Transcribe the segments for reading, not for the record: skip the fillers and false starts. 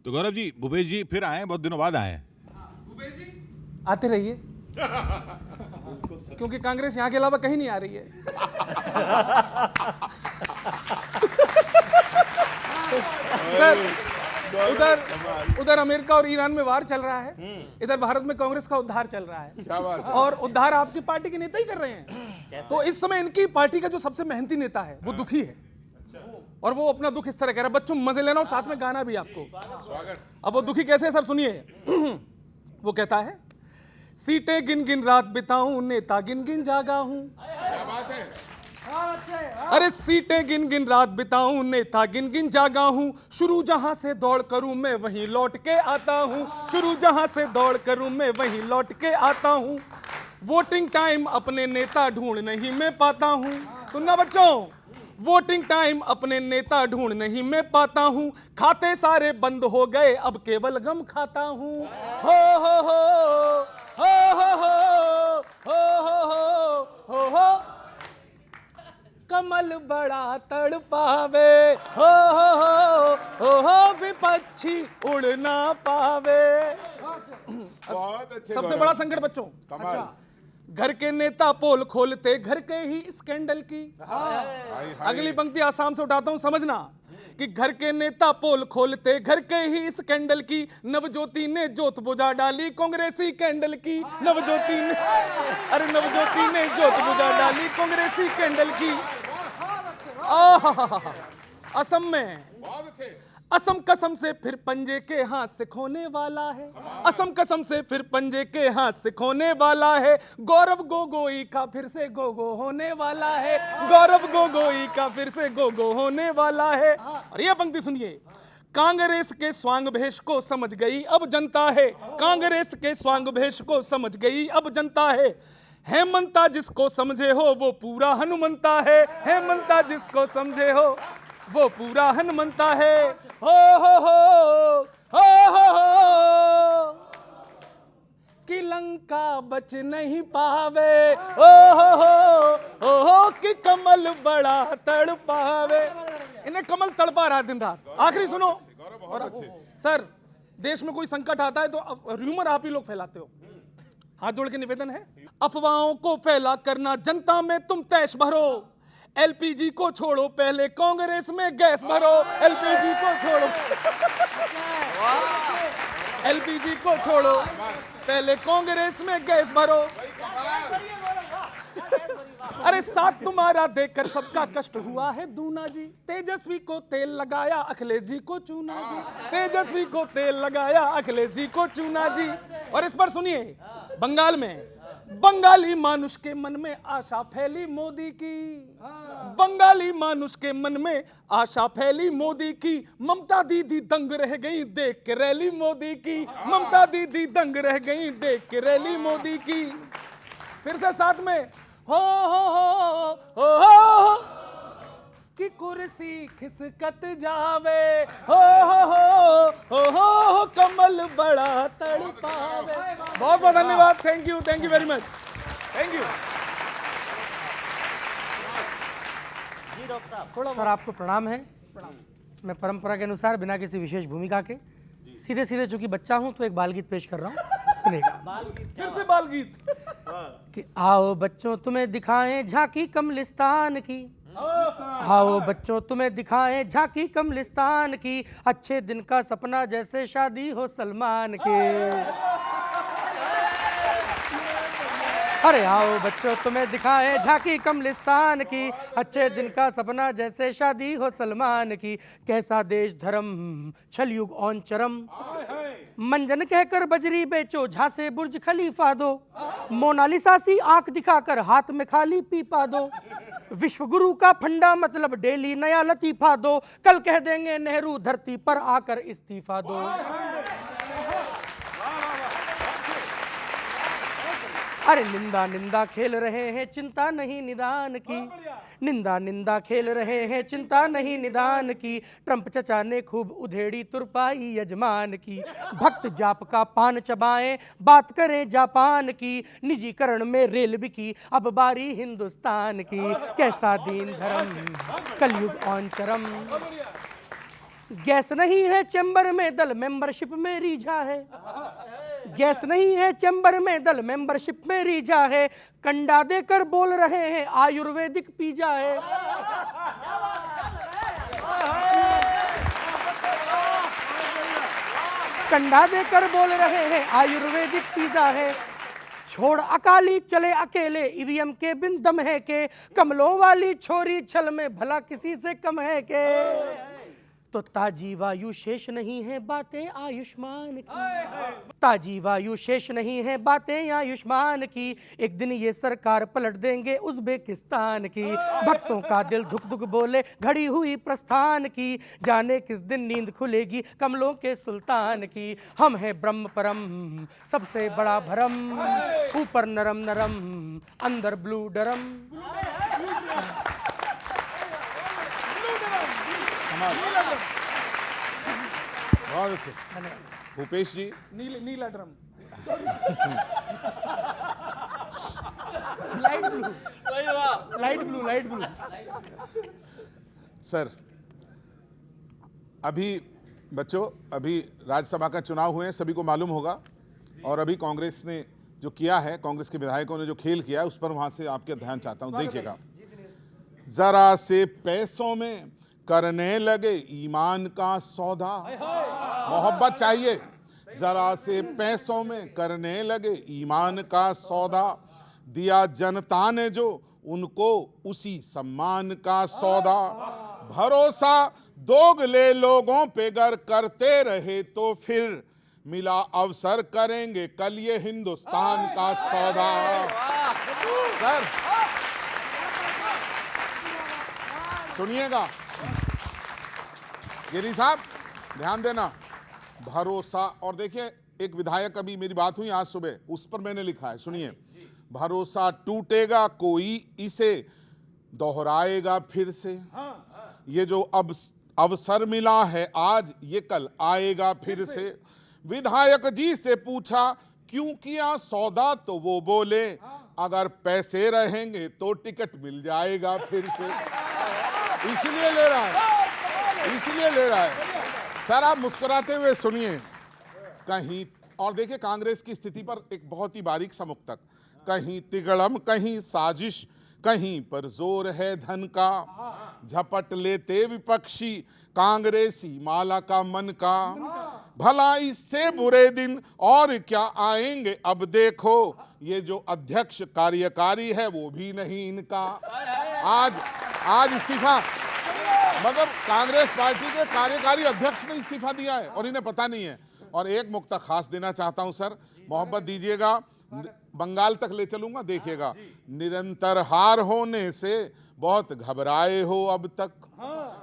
तो गौरव जी, भूपेश जी फिर आए हैं, बहुत दिनों बाद आए हैं। भूपेश जी आते रहिए, क्योंकि कांग्रेस यहाँ के अलावा कहीं नहीं आ रही है। सर, उधर अमेरिका और ईरान में वार चल रहा है, इधर भारत में कांग्रेस का उद्धार चल रहा है। क्या बात है? और उद्धार आपकी पार्टी के नेता ही कर रहे हैं। तो इस समय इनकी पार्टी का जो सबसे मेहनती नेता है वो दुखी है, और वो अपना दुख इस तरह कह रहा है, बच्चों मजे लेना और साथ में गाना भी आपको। अब वो दुखी कैसे है सर, सुनिए। वो कहता है, सीटें गिन गिन रात बिताऊं, नेता गिन गिन जागा हूं। क्या बात है? अरे सीटें गिन गिन रात बिताऊं, नेता गिन गिन जागा हूं। शुरू जहां से दौड़ करूं मैं वहीं लौट के आता हूं। शुरू जहां से दौड़ करूं मैं वहीं लौट के आता हूं। वोटिंग टाइम अपने नेता ढूंढ नहीं मैं पाता हूं। सुनना बच्चों, वोटिंग टाइम अपने नेता ढूंढ नहीं मैं पाता हूं। खाते सारे बंद हो गए, अब केवल गम खाता हूं। हो हो हो हो हो हो हो हो हो, कमल बड़ा तड़पावे, हो विपक्षी उड़ ना पावे। बहुत अच्छे सबसे गौरव। बड़ा संकट बच्चों, कमाल। घर के नेता पोल खोलते घर के ही स्कैंडल की। हाय, हाय। अगली पंक्ति आसाम से उठाता हूं, समझना कि घर के नेता पोल खोलते घर के ही स्कैंडल की। नवज्योति ने जोत बुझा डाली कांग्रेसी कैंडल की। नवज्योति ने, अरे नवज्योति ने जोत बुझा डाली कांग्रेसी कैंडल की। असम में बहुत अच्छे। असम कसम से फिर पंजे के हाथ से खोने वाला है। असम कसम से फिर पंजे के हाथ से खोने वाला है। गौरव गोगोई का फिर से गोगो होने वाला है। गौरव गोगोई का फिर से गोगो होने वाला है। और यह पंक्ति सुनिए, कांग्रेस के स्वांग भेष को समझ गई अब जनता है। कांग्रेस के स्वांग भेष को समझ गई अब जनता है। हेमंता जिसको समझे हो वो पूरा हनुमंता है। हेमंता जिसको समझे हो वो पूरा हनुमंता है। हो हो हो हो हो हो, कि लंका बच नहीं पावे। हो हो कि कमल बड़ा तड़पावे। इन्हें कमल तड़पा रहा दिन रात। आखिरी सुनो। और सर, देश में कोई संकट आता है तो र्यूमर आप ही लोग फैलाते हो। हाथ जोड़ के निवेदन है, अफवाहों को फैला करना जनता में तुम तैश भरो। एलपीजी को छोड़ो, पहले कांग्रेस में गैस भरो। एलपीजी को छोड़ो, एलपीजी को छोड़ो, पहले कांग्रेस में गैस भरो। अरे साथ तुम्हारा देखकर सबका कष्ट हुआ है दूना जी। तेजस्वी को तेल लगाया, अखिलेश जी को चूना जी। तेजस्वी को तेल लगाया, अखिलेश जी को चूना जी। और इस पर सुनिए, बंगाल में बंगाली मानुष के मन में आशा फैली मोदी की। बंगाली मानुष के मन में आशा फैली मोदी की। ममता दीदी दंग रह गई देख के रैली मोदी की। ममता दीदी दंग रह गई देख के रैली मोदी की। फिर से साथ में, हो हो कि कुर्सी खिसकत जावे। हो कमल बड़ा तड़पावे। बहुत बहुत धन्यवाद। Thank you very much. Thank you. Sir, आपको प्रणाम है। मैं परंपरा के अनुसार बिना किसी विशेष भूमिका के सीधे सीधे, चूंकि बच्चा हूं तो एक बाल गीत पेश कर रहा हूं, सुनेगा। फिर से बाल गीत। कि आओ बच्चों तुम्हें दिखाएं झांकी कमलिस्तान की। आओ बच्चों तुम्हें दिखाएं झांकी कमलिस्तान की। अच्छे दिन का सपना जैसे शादी हो सलमान के। अरे आओ बच्चों तुम्हें दिखाएं झांकी कमलिस्तान की। अच्छे दिन का सपना जैसे शादी हो सलमान की। कैसा देश धर्म छलयुग ऑन चरम। मंजन कहकर बजरी बेचो, झांसे बुर्ज खलीफा दो। मोनालिसा सी आंख दिखाकर हाथ में खाली पीपा दो। विश्व गुरु का फंडा मतलब डेली नया लतीफा दो। कल कह देंगे नेहरू धरती पर आकर इस्तीफा दो। अरे निंदा निंदा खेल रहे हैं चिंता नहीं निदान की। निंदा निंदा खेल रहे हैं चिंता नहीं निदान की। ट्रंप चचा ने खूब उधेड़ी तुरपाई यजमान की। भक्त जाप का पान चबाएं बात करें जापान की। निजीकरण में रेल बिकी अब बारी हिंदुस्तान की। कैसा दीन धर्म कलयुग ऑन चरम। गैस नहीं है चैम्बर में दल मेंबरशिप में रीझा है। गैस नहीं है चैम्बर में दल मेंबरशिप में रीझा है। कंडा देकर बोल रहे हैं आयुर्वेदिक पिज्जा है। कंडा देकर बोल रहे हैं आयुर्वेदिक पिज्जा है। छोड़ अकाली चले अकेले ईवीएम के बिन दम है के। कमलों वाली छोरी छल में भला किसी से कम है के। तो ताजी वायु शेष नहीं है बातें आयुष्मान की। ताजी वायु शेष नहीं है बातें आयुष्मान की। एक दिन ये सरकार पलट देंगे उज्बेकिस्तान की। भक्तों का दिल धुक धुक बोले घड़ी हुई प्रस्थान की। जाने किस दिन नींद खुलेगी कमलों के सुल्तान की। हम हैं ब्रह्म परम सबसे बड़ा भरम। ऊपर नरम नरम अंदर ब्लू डरम। बहुत अच्छे। भूपेश जी, नीला drum, light blue, light blue. Sir अभी बच्चों, अभी राज्यसभा का चुनाव हुए हैं, सभी को मालूम होगा। और अभी कांग्रेस ने जो किया है, कांग्रेस के विधायकों ने जो खेल किया है, उस पर वहां से आपके ध्यान चाहता हूं। देखिएगा, जरा से पैसों में करने लगे ईमान का सौदा। मोहब्बत चाहिए। जरा से पैसों में करने लगे ईमान का सौदा। दिया जनता ने जो उनको उसी सम्मान का सौदा। भरोसा दोगले लोगों पे गर करते रहे तो फिर मिला अवसर करेंगे कल ये हिंदुस्तान का सौदा। सर सुनिएगा, गिरी साहब ध्यान देना। भरोसा, और देखिए एक विधायक, अभी मेरी बात हुई आज सुबह, उस पर मैंने लिखा है, सुनिए। भरोसा टूटेगा कोई इसे दोहराएगा फिर से। ये जो अब अवसर मिला है आज ये कल आएगा फिर से। विधायक जी से पूछा क्यों किया सौदा तो वो बोले अगर पैसे रहेंगे तो टिकट मिल जाएगा फिर से। इसलिए ले रहा है, इसलिए ले रहा है। सर आप मुस्कुराते हुए सुनिए कहीं। और देखिए कांग्रेस की स्थिति पर एक बहुत ही बारीक सा मुक्तक। कहीं तिगड़म कहीं साजिश कहीं पर जोर है धन का। झपट लेते विपक्षी कांग्रेसी माला का मन का। भला इससे बुरे दिन और क्या आएंगे अब देखो। ये जो अध्यक्ष कार्यकारी है वो भी नहीं इनका। आज इस्तीफा, मतलब कांग्रेस पार्टी के कार्यकारी अध्यक्ष ने इस्तीफा दिया है और इन्हें पता नहीं है। और एक मुक्ता खास देना चाहता हूं सर, मोहब्बत दीजिएगा, बंगाल तक ले चलूंगा, देखिएगा। निरंतर हार होने से बहुत घबराए हो अब तक।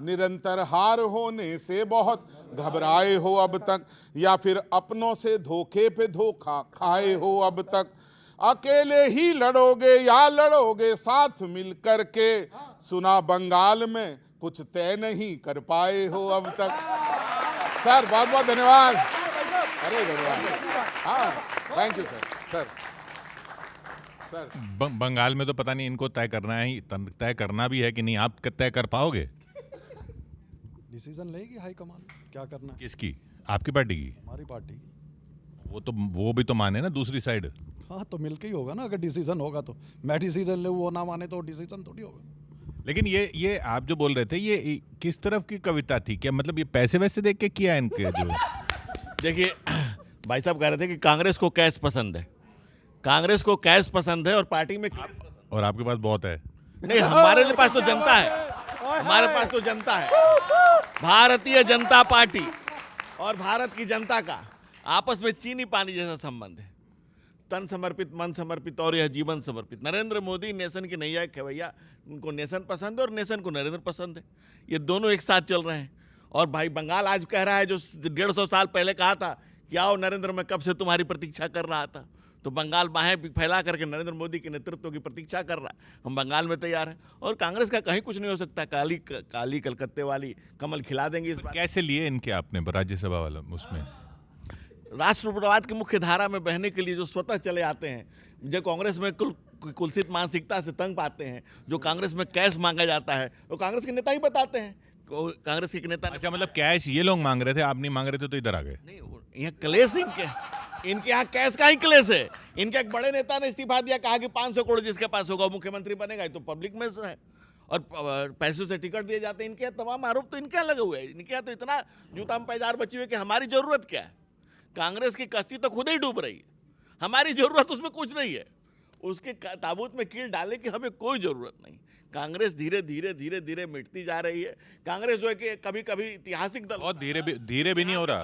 निरंतर हार होने से बहुत घबराए हो अब तक। या फिर अपनों से धोखे पे धोखा खाए हो अब तक। अकेले ही लड़ोगे या लड़ोगे साथ मिल कर के। सुना बंगाल में कुछ तय नहीं कर पाए हो अब तक। सर बहुत बहुत धन्यवाद। अरे धन्यवाद। हाँ thank you sir. Sir Bengal में तो पता नहीं इनको तय करना है, तय करना भी है कि नहीं, आप तय कर पाओगे? डिसीजन लेगी हाईकमान क्या करना है। किसकी? आपकी पार्टी की? हमारी पार्टी की। वो भी तो माने ना दूसरी साइड। हाँ तो मिलके ही होगा ना, अगर डिसीजन होगा तो। मैं डिसीजन ले वो ना माने तो डिसीजन थोड़ी होगा। लेकिन ये आप जो बोल रहे थे ये किस तरफ की कविता थी? क्या मतलब ये पैसे वैसे देख के किया इनके जो? देखिए भाई साहब कह रहे थे कि कांग्रेस को कैश पसंद है। कांग्रेस को कैश पसंद है और पार्टी में, और आपके पास बहुत है। नहीं हमारे पास तो जनता है, हमारे पास तो जनता है। भारतीय जनता पार्टी और भारत की जनता का आपस में चीनी पानी जैसा संबंध है। तन समर्पित, मन समर्पित और यह जीवन समर्पित। नरेंद्र मोदी नेशन की नैया खेवैया, उनको नेशन पसंद है और नेशन को नरेंद्र पसंद है। ये दोनों एक साथ चल रहे हैं। और भाई बंगाल आज कह रहा है जो 150 साल पहले कहा था कि आओ नरेंद्र, मैं कब से तुम्हारी प्रतीक्षा कर रहा था। तो बंगाल बाहें फैला करके नरेंद्र मोदी के नेतृत्व की प्रतीक्षा कर रहा है। हम बंगाल में तैयार हैं और कांग्रेस का कहीं कुछ नहीं हो सकता। काली कलकत्ते वाली कमल खिला देंगे इस बार। कैसे लिए इनके आपने राज्यसभा वाला उसमें? राष्ट्रवाद की मुख्य धारा में बहने के लिए जो स्वतः चले आते हैं, जो कांग्रेस में कुलसित मानसिकता से तंग पाते हैं, जो कांग्रेस में कैश मांगा जाता है, वो कांग्रेस के नेता ही बताते हैं। कांग्रेस के एक नेता ने अच्छा, मतलब कैश ये लोग मांग रहे थे, आप नहीं मांग रहे थे तो इधर आ गए। नहीं, यहाँ क्लेश इनके यहाँ कैश का ही क्लेश है। इनके एक बड़े नेता ने इस्तीफा दिया, कहा कि 500 करोड़ जिसके पास होगा वो मुख्यमंत्री बनेगा, ये तो पब्लिक में है। और पैसों से टिकट दिए जाते हैं। इनके यहाँ तमाम आरोप तो इनके यहाँ लगे हुए हैं। इनके यहाँ तो इतना जूता में पैजार बची हुई है कि हमारी जरूरत क्या है। कांग्रेस की कश्ती तो खुद ही डूब रही है, हमारी जरूरत उसमें कुछ नहीं है। उसके ताबूत में कील डालने की हमें कोई जरूरत नहीं। कांग्रेस धीरे धीरे धीरे धीरे मिटती जा रही है। कांग्रेस जो है कि कभी कभी ऐतिहासिक दल और धीरे भी नहीं हो रहा,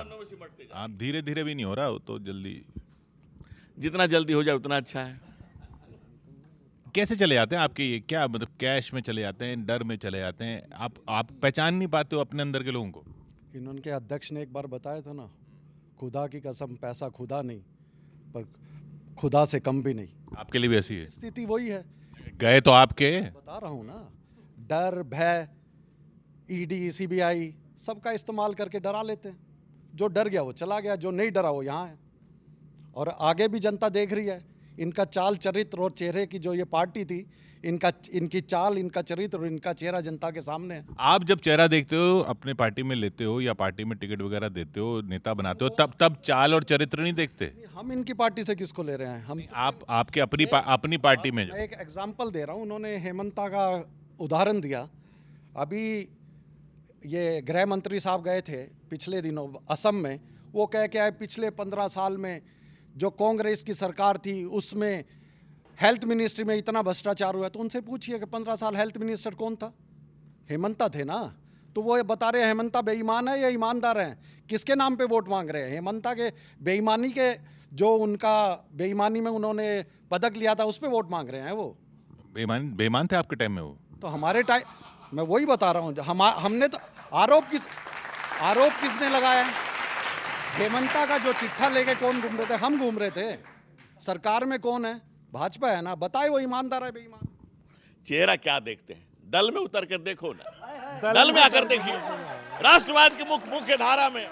आप धीरे धीरे भी नहीं हो रहा, वो तो जल्दी, जितना जल्दी हो जाए उतना अच्छा है। कैसे चले जाते हैं आपके ये, क्या मतलब कैश में चले जाते हैं, डर में चले जाते हैं, आप पहचान नहीं पाते हो अपने अंदर के लोगों को। इन्होंने अध्यक्ष ने एक बार बताया था ना, खुदा की कसम पैसा खुदा नहीं पर खुदा से कम भी नहीं। आपके लिए भी ऐसी है स्थिति वही है। गए तो आपके, बता रहा हूँ ना, डर भय, ईडी सीबीआई सबका इस्तेमाल करके डरा लेते हैं। जो डर गया वो चला गया, जो नहीं डरा वो यहाँ है। और आगे भी जनता देख रही है इनका चाल चरित्र और चेहरे की। जो ये पार्टी थी, इनकी चाल, इनका चरित्र और इनका चेहरा जनता के सामने है। आप जब चेहरा देखते हो, अपने पार्टी में लेते हो या पार्टी में टिकट वगैरह देते हो, नेता बनाते हो, तब चाल और चरित्र नहीं देखते। हम इनकी पार्टी से किसको ले रहे हैं? हम आपके अपनी पार्टी में मैं एक एग्जाम्पल दे रहा हूँ। उन्होंने हेमंता का उदाहरण दिया। अभी ये गृह मंत्री साहब गए थे पिछले दिनों असम में, वो कह के आए पिछले 15 साल में जो कांग्रेस की सरकार थी उसमें हेल्थ मिनिस्ट्री में इतना भ्रष्टाचार हुआ। तो उनसे पूछिए कि 15 साल हेल्थ मिनिस्टर कौन था? हेमंता थे ना। तो वो ये बता रहे हैं हेमंता बेईमान है या ईमानदार है? किसके नाम पे वोट मांग रहे हैं? हेमंता के बेईमानी के, जो उनका बेईमानी में उन्होंने पदक लिया था उस पर वोट मांग रहे हैं। वो बेईमान थे आपके टाइम में वो? तो हमारे टाइम, मैं वही बता रहा हूँ। हमने तो आरोप किसने लगाया है? हेमंता का जो चिट्ठा लेके कौन घूम रहे थे? हम घूम रहे थे। सरकार में कौन है? भाजपा है ना। बताए वो ईमानदार है बेईमान? चेहरा क्या देखते हैं? दल में उतर कर देखो ना, दल में आकर देखिए। राष्ट्रवाद की मुख्य धारा में